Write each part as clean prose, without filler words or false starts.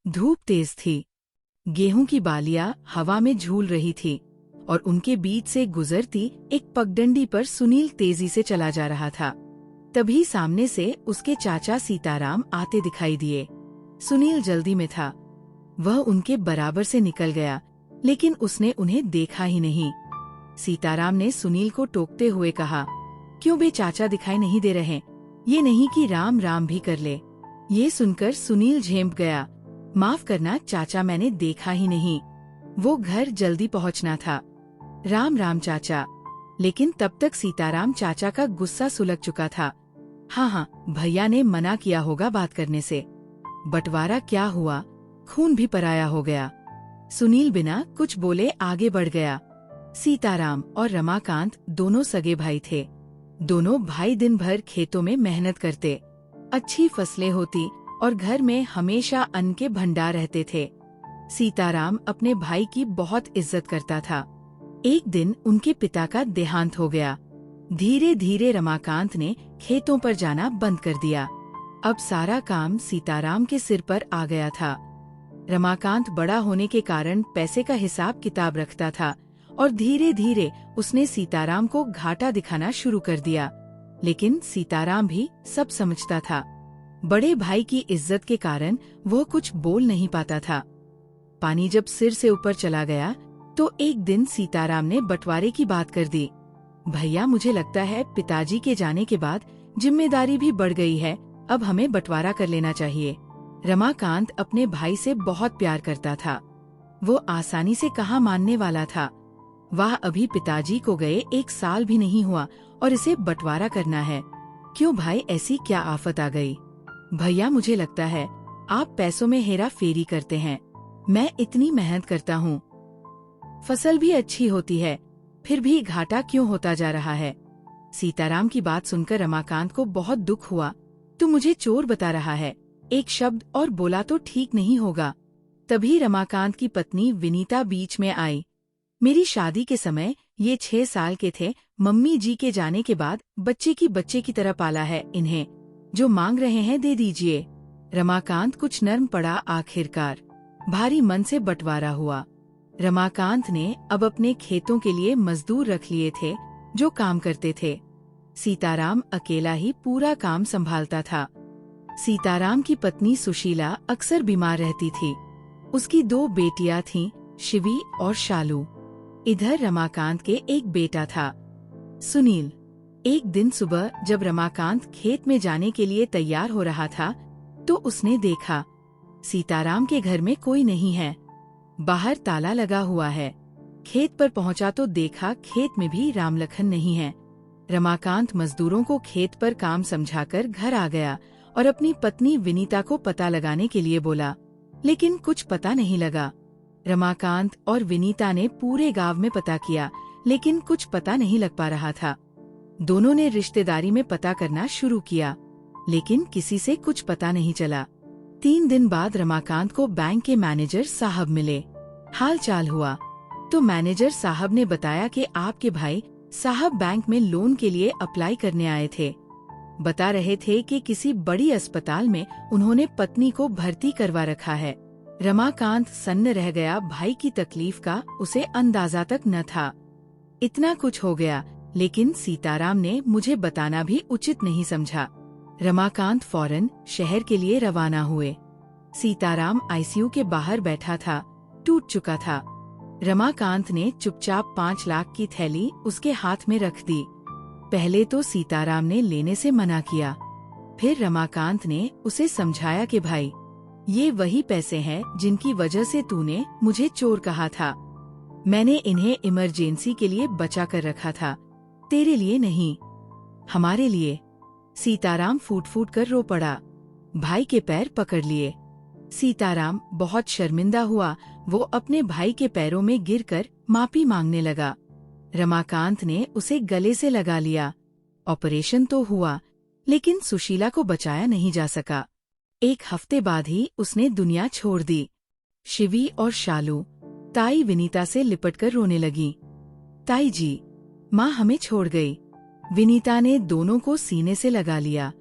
धूप तेज थी। गेहूं की बालियां हवा में झूल रही थी और उनके बीच से गुजरती एक पगडंडी पर सुनील तेजी से चला जा रहा था। तभी सामने से उसके चाचा सीताराम आते दिखाई दिए। सुनील जल्दी में था। वह उनके बराबर से निकल गया, लेकिन उसने उन्हें देखा ही नहीं। सीताराम ने सुनील को टोकते हुए कहा, क्यों बे चाचा दिखाई नहीं दे रहे? ये नहीं कि राम राम भी कर ले। ये सुनकर सुनील झेंप गया। माफ करना चाचा, मैंने देखा ही नहीं। वो घर जल्दी पहुंचना था। राम राम चाचा। लेकिन तब तक सीताराम चाचा का गुस्सा सुलग चुका था। हाँ, भैया ने मना किया होगा बात करने से। बंटवारा क्या हुआ? खून भी पराया हो गया। सुनील बिना कुछ बोले आगे बढ़ गया। सीताराम और रमाकांत दोनों सगे भाई थे। दोनों भाई दिन भर खेतों में मेहनत करते। अच्छी फसलें होती और घर में हमेशा अन्न के भंडार रहते थे। सीताराम अपने भाई की बहुत इज्जत करता था। एक दिन उनके पिता का देहांत हो गया। धीरे धीरे रमाकांत ने खेतों पर जाना बंद कर दिया। अब सारा काम सीताराम के सिर पर आ गया था। रमाकांत बड़ा होने के कारण पैसे का हिसाब किताब रखता था और धीरे धीरे उसने सीताराम को घाटा दिखाना शुरू कर दिया। लेकिन सीताराम भी सब समझता था। बड़े भाई की इज्जत के कारण वो कुछ बोल नहीं पाता था। पानी जब सिर से ऊपर चला गया तो एक दिन सीताराम ने बंटवारे की बात कर दी। भैया, मुझे लगता है पिताजी के जाने के बाद जिम्मेदारी भी बढ़ गई है, अब हमें बंटवारा कर लेना चाहिए। रमाकांत अपने भाई से बहुत प्यार करता था। वो आसानी से कहाँ मानने वाला था। वह अभी पिताजी को गए 1 साल भी नहीं हुआ और इसे बंटवारा करना है। क्यों भाई, ऐसी क्या आफत आ गई? भैया, मुझे लगता है आप पैसों में हेरा फेरी करते हैं। मैं इतनी मेहनत करता हूँ, फसल भी अच्छी होती है, फिर भी घाटा क्यों होता जा रहा है? सीताराम की बात सुनकर रमाकांत को बहुत दुख हुआ। तू मुझे चोर बता रहा है? एक शब्द और बोला तो ठीक नहीं होगा। तभी रमाकांत की पत्नी विनीता बीच में आई। मेरी शादी के समय ये 6 साल के थे। मम्मी जी के जाने के बाद बच्चे की तरह पाला है इन्हें। जो मांग रहे हैं दे दीजिए। रमाकांत कुछ नर्म पड़ा। आखिरकार भारी मन से बंटवारा हुआ। रमाकांत ने अब अपने खेतों के लिए मजदूर रख लिए थे जो काम करते थे। सीताराम अकेला ही पूरा काम संभालता था। सीताराम की पत्नी सुशीला अक्सर बीमार रहती थी। उसकी 2 बेटियां थीं, शिवी और शालू। इधर रमाकांत के एक बेटा था, सुनील। एक दिन सुबह जब रमाकांत खेत में जाने के लिए तैयार हो रहा था तो उसने देखा सीताराम के घर में कोई नहीं है। बाहर ताला लगा हुआ है। खेत पर पहुंचा तो देखा खेत में भी रामलखन नहीं है। रमाकांत मजदूरों को खेत पर काम समझाकर घर आ गया और अपनी पत्नी विनीता को पता लगाने के लिए बोला, लेकिन कुछ पता नहीं लगा। रमाकांत और विनीता ने पूरे गांव में पता किया, लेकिन कुछ पता नहीं लग पा रहा था। दोनों ने रिश्तेदारी में पता करना शुरू किया, लेकिन किसी से कुछ पता नहीं चला। 3 दिन बाद रमाकांत को बैंक के मैनेजर साहब मिले। हाल चाल हुआ तो मैनेजर साहब ने बताया कि आपके भाई साहब बैंक में लोन के लिए अप्लाई करने आए थे। बता रहे थे कि किसी बड़ी अस्पताल में उन्होंने पत्नी को भर्ती करवा रखा है। रमाकांत सन्न रह गया। भाई की तकलीफ का उसे अंदाजा तक न था। इतना कुछ हो गया, लेकिन सीताराम ने मुझे बताना भी उचित नहीं समझा। रमाकांत फौरन शहर के लिए रवाना हुए। सीताराम आईसीयू के बाहर बैठा था, टूट चुका था। रमाकांत ने चुपचाप 5 लाख की थैली उसके हाथ में रख दी। पहले तो सीताराम ने लेने से मना किया, फिर रमाकांत ने उसे समझाया कि भाई, ये वही पैसे हैं जिनकी वजह से तूने मुझे चोर कहा था। मैंने इन्हें इमरजेंसी के लिए बचा कर रखा था, तेरे लिए नहीं, हमारे लिए। सीताराम फूट फूट कर रो पड़ा। भाई के पैर पकड़ लिए। सीताराम बहुत शर्मिंदा हुआ। वो अपने भाई के पैरों में गिरकर माफी मांगने लगा। रमाकांत ने उसे गले से लगा लिया। ऑपरेशन तो हुआ, लेकिन सुशीला को बचाया नहीं जा सका। 1 हफ्ते बाद ही उसने दुनिया छोड़ दी। शिवी और शालू ताई विनीता से लिपटकर रोने लगी। ताई जी, माँ हमें छोड़ गई। विनीता ने दोनों को सीने से लगा लिया।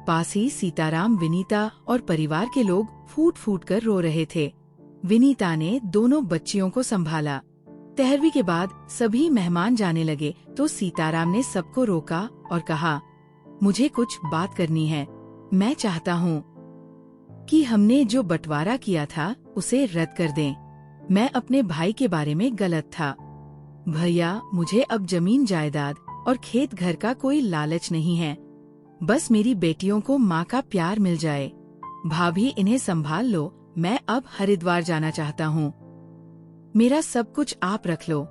पास ही सीताराम, विनीता और परिवार के लोग फूट फूट कर रो रहे थे। विनीता ने दोनों बच्चियों को संभाला। तेहरवी के बाद सभी मेहमान जाने लगे तो सीताराम ने सबको रोका और कहा, मुझे कुछ बात करनी है। मैं चाहता हूँ कि हमने जो बंटवारा किया था उसे रद्द कर दें। मैं अपने भाई के बारे में गलत था। भैया, मुझे अब जमीन जायदाद और खेत घर का कोई लालच नहीं है। बस मेरी बेटियों को माँ का प्यार मिल जाए। भाभी, इन्हें संभाल लो। मैं अब हरिद्वार जाना चाहता हूँ। मेरा सब कुछ आप रख लो।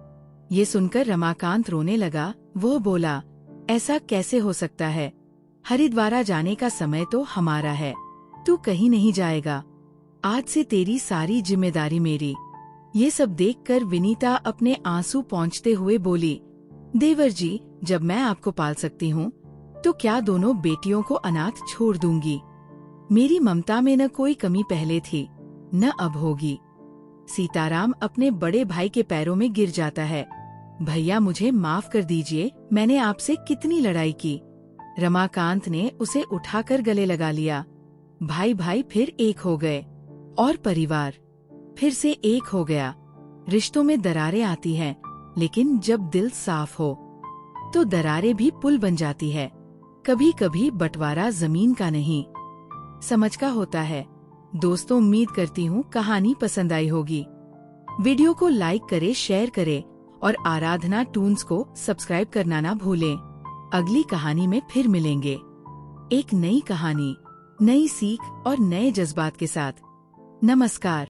ये सुनकर रमाकांत रोने लगा। वो बोला, ऐसा कैसे हो सकता है? हरिद्वार जाने का समय तो हमारा है। तू कहीं नहीं जाएगा। आज से तेरी सारी जिम्मेदारी मेरी। ये सब देखकर विनीता अपने आंसू पोंछते हुए बोली, देवर जी, जब मैं आपको पाल सकती हूँ तो क्या दोनों बेटियों को अनाथ छोड़ दूंगी? मेरी ममता में न कोई कमी पहले थी, न अब होगी। सीताराम अपने बड़े भाई के पैरों में गिर जाता है। भैया, मुझे माफ कर दीजिए, मैंने आपसे कितनी लड़ाई की। रमाकांत ने उसे उठाकर गले लगा लिया। भाई भाई फिर एक हो गए और परिवार फिर से एक हो गया। रिश्तों में दरारें आती हैं, लेकिन जब दिल साफ हो तो दरारें भी पुल बन जाती है। कभी कभी बंटवारा जमीन का नहीं, समझ का होता है। दोस्तों, उम्मीद करती हूँ कहानी पसंद आई होगी। वीडियो को लाइक करें, शेयर करें और आराधना टून्स को सब्सक्राइब करना ना भूलें। अगली कहानी में फिर मिलेंगे, एक नई कहानी, नई सीख और नए जज्बात के साथ। नमस्कार।